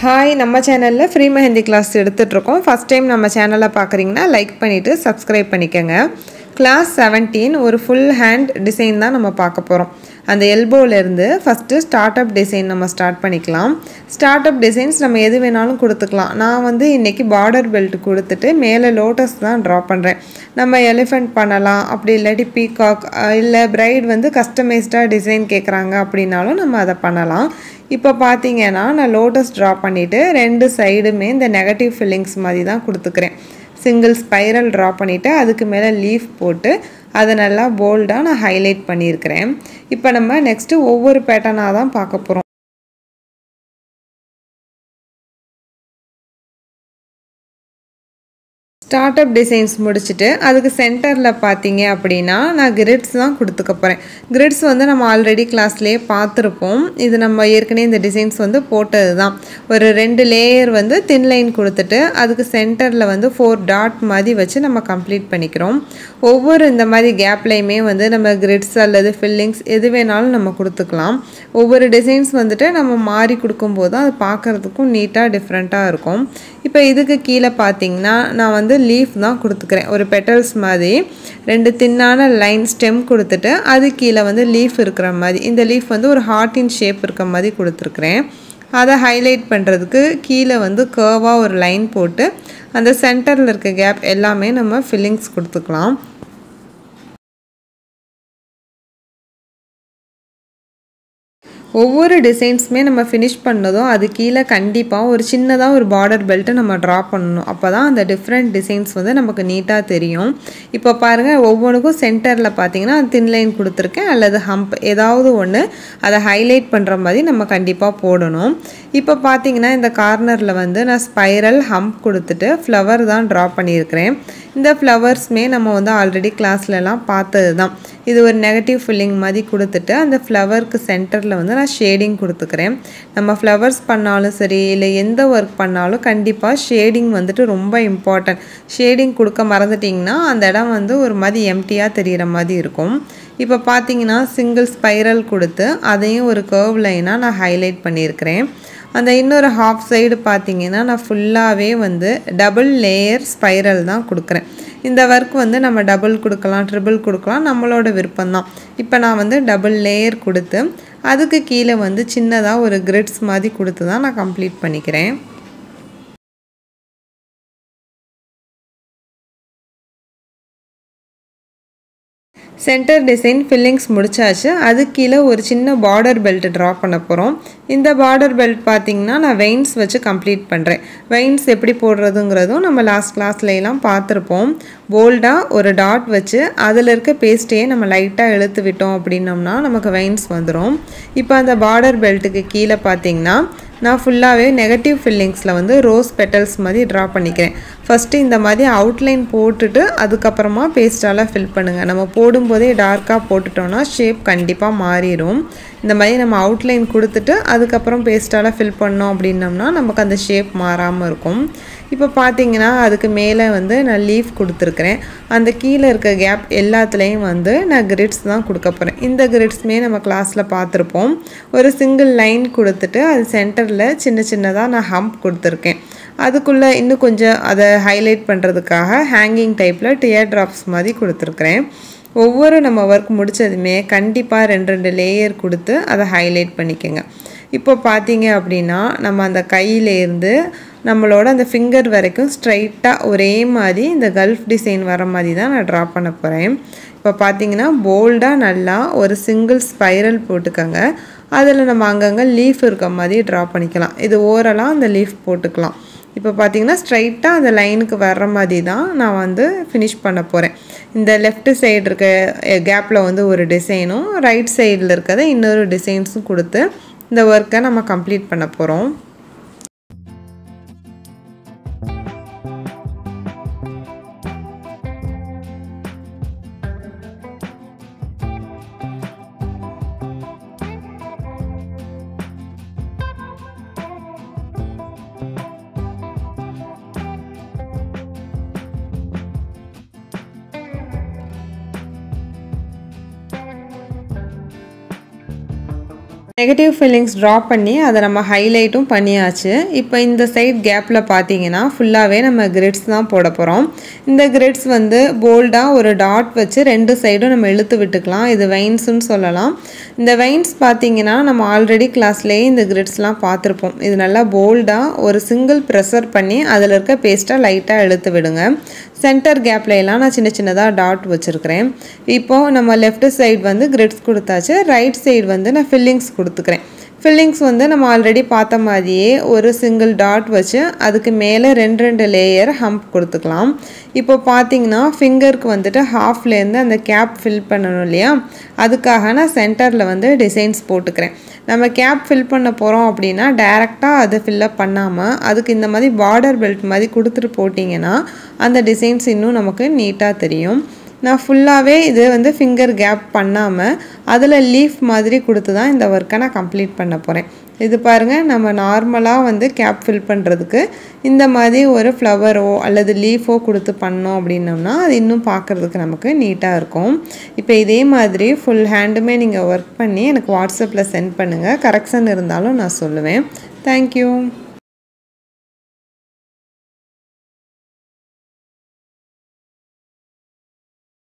Hi, நம்ம சேனலில் free mehndi class எடுத்துகிட்ருக்கோம். ஃபஸ்ட் டைம் நம்ம சேனலை பார்க்குறீங்கன்னா லைக் பண்ணிவிட்டு சப்ஸ்கிரைப் பண்ணிக்கோங்க. கிளாஸ் 17 ஒரு ஃபுல் ஹேண்ட் டிசைன் தான் நம்ம பார்க்க போகிறோம். அந்த எல்போவிலேருந்து ஃபஸ்ட்டு ஸ்டார்ட் அப் டிசைன் நம்ம ஸ்டார்ட் பண்ணிக்கலாம். ஸ்டார்ட் அப் டிசைன்ஸ் நம்ம எது வேணாலும் கொடுத்துக்கலாம். நான் இன்றைக்கி பார்டர் பெல்ட் கொடுத்துட்டு மேலே லோட்டஸ் தான் ட்ரா பண்ணுறேன். நம்ம எலிஃபெண்ட் பண்ணலாம், அப்படி இல்லாட்டி பீகாக், இல்லை பிரைட் கஸ்டமைஸ்டாக டிசைன் கேட்குறாங்க அப்படின்னாலும் நம்ம அதை பண்ணலாம். இப்போ பார்த்தீங்கன்னா நான் லோட்டஸ் ட்ரா பண்ணிவிட்டு 2 சைடுமே இந்த நெகட்டிவ் ஃபில்லிங்ஸ் மாதிரி தான் கொடுத்துக்கிறேன். சிங்கிள் ஸ்பைரல் ட்ரா பண்ணிவிட்டு அதுக்கு மேலே லீஃப் போட்டு அதை நல்லா போல்டாக நான் ஹைலைட் பண்ணியிருக்கிறேன். இப்போ நம்ம நெக்ஸ்ட்டு ஒவ்வொரு பேட்டர்னாக தான் பார்க்க போகிறோம். ஸ்டார்ட் அப் டிசைன்ஸ் முடிச்சுட்டு அதுக்கு சென்டரில் பார்த்தீங்க அப்படின்னா நான் கிரிட்ஸ் தான் கொடுத்துக்க போகிறேன். கிரிட்ஸ் நம்ம ஆல்ரெடி கிளாஸ்லேயே பார்த்துருப்போம். இது நம்ம ஏற்கனவே இந்த டிசைன்ஸ் போட்டது தான். ஒரு 2 லேயர் தின் லைன் கொடுத்துட்டு அதுக்கு சென்டரில் 4 டாட் மாதிரி வச்சு நம்ம கம்ப்ளீட் பண்ணிக்கிறோம். ஒவ்வொரு இந்த மாதிரி கேப்லையுமே நம்ம கிரிட்ஸ் அல்லது ஃபில்லிங்ஸ் எது வேணாலும் நம்ம கொடுத்துக்கலாம். ஒவ்வொரு டிசைன்ஸ் நம்ம மாறி கொடுக்கும்போது அது பார்க்குறதுக்கும் நீட்டாக டிஃப்ரெண்ட்டாக இருக்கும். இப்போ இதுக்கு கீழே பார்த்தீங்கன்னா நான் லீஃப் தான் கொடுத்துக்கிறேன். ஒரு பெட்டல்ஸ் மாதிரி 2 தின்னான லைன் ஸ்டெம் கொடுத்துட்டு அது கீழே லீஃப் இருக்கிற மாதிரி, இந்த லீஃப் ஒரு ஹார்ட்டின் ஷேப் இருக்க மாதிரி கொடுத்துருக்குறேன். அதை ஹைலைட் பண்ணுறதுக்கு கீழே கர்வாக ஒரு லைன் போட்டு அந்த சென்டரில் இருக்க கேப் எல்லாமே நம்ம ஃபில்லிங்ஸ் கொடுத்துக்கலாம். ஒவ்வொரு டிசைன்ஸுமே நம்ம ஃபினிஷ் பண்ணதும் அது கீழே கண்டிப்பாக ஒரு சின்னதாக ஒரு பார்டர் பெல்ட்டை நம்ம ட்ரா பண்ணணும். அப்போ தான் அந்த டிஃப்ரெண்ட் டிசைன்ஸ் நமக்கு நீட்டாக தெரியும். இப்போ பாருங்கள், ஒவ்வொன்றுக்கும் சென்டரில் பார்த்தீங்கன்னா தின் லைன் கொடுத்துருக்கேன் அல்லது ஹம்ப் ஏதாவது ஒன்று அதை ஹைலைட் பண்ணுற மாதிரி நம்ம கண்டிப்பாக போடணும். இப்போ பார்த்தீங்கன்னா இந்த கார்னரில் நான் ஸ்பைரல் ஹம்ப் கொடுத்துட்டு ஃப்ளவர் தான் ட்ரா பண்ணியிருக்கிறேன். இந்த ஃப்ளவர்ஸுமே நம்ம ஆல்ரெடி கிளாஸ்லலாம் பார்த்தது தான். இது ஒரு நெகட்டிவ் ஃபில்லிங் மாதிரி கொடுத்துட்டு அந்த ஃப்ளவருக்கு சென்டரில் நான் ஷேடிங் கொடுத்துக்கிறேன். நம்ம ஃப்ளவர்ஸ் பண்ணாலும் சரி, இல்லை எந்த ஒர்க் பண்ணாலும் கண்டிப்பாக ஷேடிங் ரொம்ப இம்பார்ட்டன்ட். ஷேடிங் கொடுக்க மறந்துட்டிங்கன்னா அந்த இடம் ஒரு மாதிரி எம்டியாக தெரிகிற மாதிரி இருக்கும். இப்போ பார்த்தீங்கன்னா சிங்கிள் ஸ்பைரல் கொடுத்து அதையும் ஒரு கர்வ் லைனாக நான் ஹைலைட் பண்ணியிருக்கிறேன். அந்த இன்னொரு ஹாஃப் சைடு பார்த்தீங்கன்னா நான் ஃபுல்லாகவே டபுள் லேயர் ஸ்பைரல் தான் கொடுக்குறேன். இந்த ஒர்க் நம்ம டபுள் கொடுக்கலாம், ட்ரிபிள் கொடுக்கலாம், நம்மளோட விருப்பம்தான். இப்போ நான் டபுள் லேயர் கொடுத்து அதுக்கு கீழே சின்னதாக ஒரு கிரிட்ஸ் மாதிரி கொடுத்து தான் நான் கம்ப்ளீட் பண்ணிக்கிறேன். சென்டர் டிசைன் ஃபில்லிங்ஸ் முடிச்சாச்சு. அது கீழே ஒரு சின்ன பார்டர் பெல்ட் ட்ரா பண்ண போகிறோம். இந்த பார்டர் பெல்ட் பார்த்திங்கன்னா நான் வெயின்ஸ் வச்சு கம்ப்ளீட் பண்ணுறேன். வெயின்ஸ் எப்படி போடுறதுங்கிறதும் நம்ம லாஸ்ட் கிளாஸ்லாம் பார்த்துருப்போம். போல்டாக ஒரு டாட் வச்சு அதில் இருக்க பேஸ்ட்டையே நம்ம லைட்டாக இழுத்து விட்டோம் அப்படின்னோம்னா நமக்கு வெயின்ஸ் வந்துடும். இப்போ அந்த பார்டர் பெல்ட்டுக்கு கீழே பார்த்திங்கன்னா நான் ஃபுல்லாகவே நெகட்டிவ் ஃபில்லிங்ஸில் ரோஸ் பெட்டல்ஸ் மாதிரி ட்ரா பண்ணிக்கிறேன். ஃபஸ்ட்டு இந்த மாதிரி அவுட்லைன் போட்டுட்டு அதுக்கப்புறமா பேஸ்டால் ஃபில் பண்ணுங்கள். நம்ம போடும்போதே டார்க்காக போட்டுட்டோன்னா ஷேப் கண்டிப்பாக மாறிடும். இந்த மாதிரி நம்ம அவுட்லைன் கொடுத்துட்டு அதுக்கப்புறம் பேஸ்டால் ஃபில் பண்ணோம் அப்படின்னோம்னா நமக்கு அந்த ஷேப் மாறாமல் இருக்கும். இப்போ பார்த்தீங்கன்னா அதுக்கு மேலே நான் லீஃப் கொடுத்துருக்குறேன். அந்த கீழே இருக்க கேப் எல்லாத்துலேயும் நான் கிரிட்ஸ் தான் கொடுக்க போகிறேன். இந்த கிரிட்ஸுமே நம்ம கிளாஸில் பார்த்துருப்போம். ஒரு சிங்கிள் லைன் கொடுத்துட்டு அது சென்டரில் சின்ன சின்னதாக நான் ஹம்ப் கொடுத்துருக்கேன். அதுக்குள்ளே இன்னும் கொஞ்சம் அதை ஹைலைட் பண்ணுறதுக்காக ஹேங்கிங் டைப்பில் டியர் ட்ராப்ஸ் மாதிரி கொடுத்துருக்குறேன். ஒவ்வொரு நம்ம ஒர்க் முடித்ததுமே கண்டிப்பாக 2 லேயர் கொடுத்து அதை ஹைலைட் பண்ணிக்கோங்க. இப்போ பார்த்தீங்க அப்படின்னா நம்ம அந்த கையிலேருந்து நம்மளோட அந்த ஃபிங்கர் வரைக்கும் ஸ்ட்ரைட்டாக ஒரே மாதிரி இந்த கல்ஃப் டிசைன் வர மாதிரி தான் நான் ட்ரா பண்ண போகிறேன். இப்போ பார்த்தீங்கன்னா போல்டாக நல்லா ஒரு சிங்கிள் ஸ்பைரல் போட்டுக்கோங்க. அதில் நம்ம அங்கங்கே லீஃப் இருக்க மாதிரி ட்ரா பண்ணிக்கலாம். இது ஓரலாக அந்த லீஃப் போட்டுக்கலாம். இப்போ பார்த்தீங்கன்னா ஸ்ட்ரைட்டாக அந்த லைனுக்கு வர்ற மாதிரி தான் நான் ஃபினிஷ் பண்ண போகிறேன். இந்த லெஃப்ட் சைடு இருக்க கேப்பில் ஒரு டிசைனும் ரைட் சைடில் இருக்கிறத இன்னொரு டிசைன்ஸும் கொடுத்து இந்த ஒர்க்கை நம்ம கம்ப்ளீட் பண்ண போகிறோம். நெகட்டிவ் ஃபில்லிங்ஸ் ட்ரா பண்ணி அதை நம்ம ஹைலைட்டும் பண்ணியாச்சு. இப்போ இந்த சைட் கேப்பில் பார்த்தீங்கன்னா ஃபுல்லாகவே நம்ம கிரிட்ஸ் தான் போட போகிறோம். இந்த கிரிட்ஸ் வந்து போல்டாக ஒரு டாட் வச்சு 2 சைடும் நம்ம இழுத்து விட்டுக்கலாம். இது வெயின்ஸ்ன்னு சொல்லலாம். இந்த வெயின்ஸ் பார்த்தீங்கன்னா நம்ம ஆல்ரெடி கிளாஸ்லேயே இந்த கிரிட்ஸ்லாம் பார்த்துருப்போம். இது நல்லா போல்டாக ஒரு சிங்கிள் ப்ரெஷர் பண்ணி அதில் இருக்க பேஸ்ட்டாக லைட்டாக இழுத்து விடுங்க. சென்டர் கேப்பில் எல்லாம் நான் சின்ன சின்னதாக டாட் வச்சுருக்கிறேன். இப்போது நம்ம லெஃப்ட் சைடு வந்து கிரிட்ஸ் கொடுத்தாச்சு. ரைட் சைடு வந்து நான் ஃபில்லிங்ஸ் கொடுத்துக்கிறேன். ஃபில்லிங்ஸ் வந்து நம்ம ஆல்ரெடி பார்த்த மாதிரியே ஒரு சிங்கிள் டாட் வச்சு அதுக்கு மேலே 2 லேயர் ஹம்ப் கொடுத்துக்கலாம். இப்போ பார்த்தீங்கன்னா ஃபிங்கருக்கு வந்துட்டு ஹாஃப்லேருந்து அந்த கேப் ஃபில் பண்ணணும் இல்லையா, அதுக்காக நான் சென்டரில் வந்து டிசைன்ஸ் போட்டுக்கிறேன். நம்ம கேப் ஃபில் பண்ண போகிறோம் அப்படின்னா டைரெக்டாக அதை ஃபில்லப் பண்ணாமல் அதுக்கு இந்த மாதிரி பார்டர் பெல்ட் மாதிரி கொடுத்துட்டு போட்டிங்கன்னா அந்த டிசைன்ஸ் இன்னும் நமக்கு நீட்டாக தெரியும். நான் ஃபுல்லாகவே இது வந்து ஃபிங்கர் கேப் பண்ணாமல் அதில் லீஃப் மாதிரி கொடுத்து தான் இந்த ஒர்க்கை நான் கம்ப்ளீட் பண்ண போகிறேன். இது பாருங்கள், நம்ம நார்மலாக வந்து கேப் ஃபில் பண்ணுறதுக்கு இந்த மாதிரி ஒரு ஃப்ளவரோ அல்லது லீஃபோ கொடுத்து பண்ணோம் அப்படின்னோம்னா அது இன்னும் பார்க்குறதுக்கு நமக்கு நீட்டாக இருக்கும். இப்போ இதே மாதிரி ஃபுல் ஹேண்டுமே நீங்கள் ஒர்க் பண்ணி எனக்கு வாட்ஸ்அப்பில் சென்ட் பண்ணுங்கள். கரெக்ஷன் இருந்தாலும் நான் சொல்லுவேன். தேங்க்யூ.